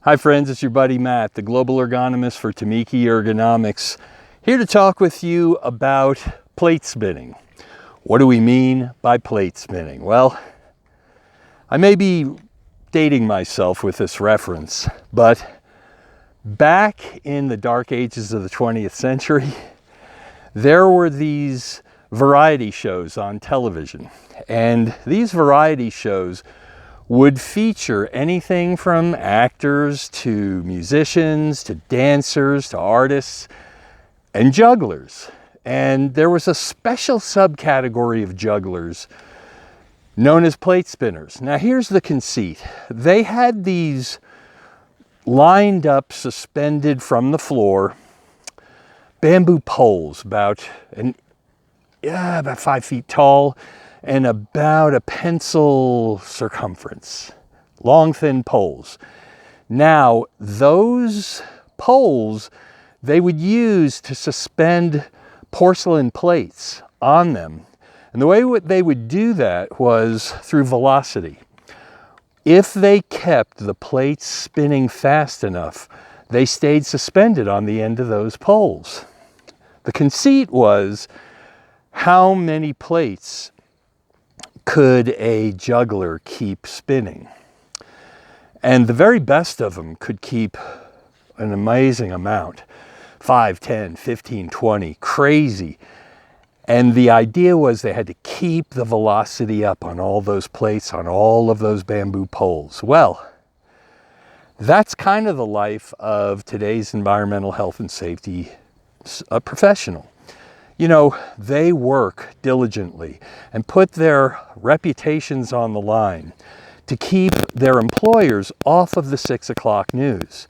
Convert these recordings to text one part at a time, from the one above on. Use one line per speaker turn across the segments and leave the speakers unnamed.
Hi friends, it's your buddy Matt, the Global Ergonomist for TeMeke Ergonomics, here to talk with you about plate spinning. What do we mean by plate spinning? Well, I may be dating myself with this reference, but back in the dark ages of the 20th century, there were these variety shows on television, and these variety shows would feature anything from actors to musicians to dancers to artists and jugglers. And there was a special subcategory of jugglers known as plate spinners. Now here's the conceit. They had these lined up, suspended from the floor, bamboo poles about 5 feet tall and about a pencil circumference, long, thin poles. Now, those poles, they would use to suspend porcelain plates on them. And the way they would do that was through velocity. If they kept the plates spinning fast enough, they stayed suspended on the end of those poles. The conceit was, how many plates could a juggler keep spinning? And the very best of them could keep an amazing amount, 5, 10, 15, 20, crazy. And the idea was they had to keep the velocity up on all those plates, on all of those bamboo poles. Well, that's kind of the life of today's environmental health and safety professional. You know, they work diligently and put their reputations on the line to keep their employers off of the 6 o'clock news.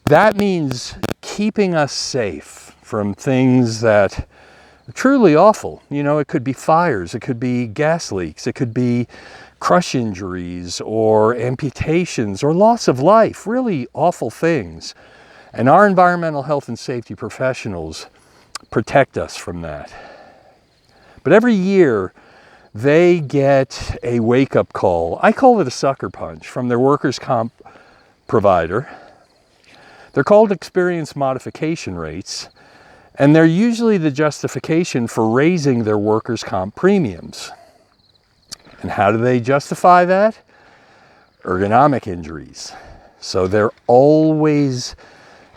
That means keeping us safe from things that are truly awful. You know, it could be fires, it could be gas leaks, it could be crush injuries or amputations or loss of life, really awful things. And our environmental health and safety professionals protect us from that. But every year they get a wake-up call. I call it a sucker punch from their workers' comp provider. They're called experience modification rates, and they're usually the justification for raising their workers' comp premiums. And how do they justify that? Ergonomic injuries. So they're always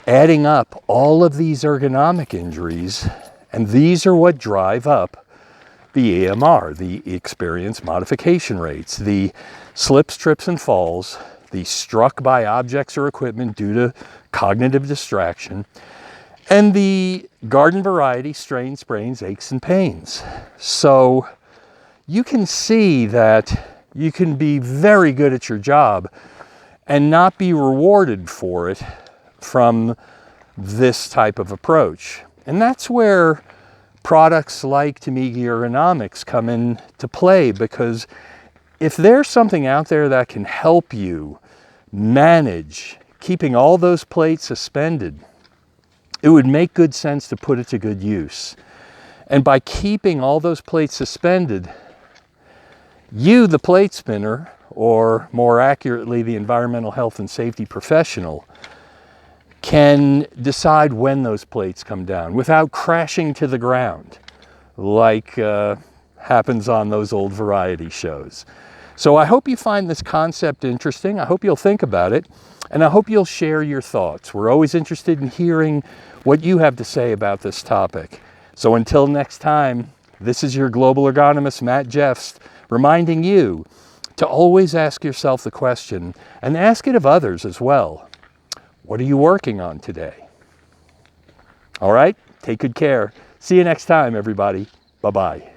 adding up all of these ergonomic injuries, and these are what drive up the EMR, the experience modification rates, the slips, trips, and falls, the struck by objects or equipment due to cognitive distraction, and the garden variety strains, sprains, aches, and pains. So you can see that you can be very good at your job and not be rewarded for it from this type of approach. And that's where products like TeMeke Ergonomics come into play, because if there's something out there that can help you manage keeping all those plates suspended, it would make good sense to put it to good use. And by keeping all those plates suspended, you, the plate spinner, or more accurately, the environmental health and safety professional, can decide when those plates come down without crashing to the ground like happens on those old variety shows. So I hope you find this concept interesting. I hope you'll think about it, and I hope you'll share your thoughts. We're always interested in hearing what you have to say about this topic. So until next time, this is your Global Ergonomist, Matt Jeffs, reminding you to always ask yourself the question, and ask it of others as well. What are you working on today? All right, take good care. See you next time, everybody. Bye-bye.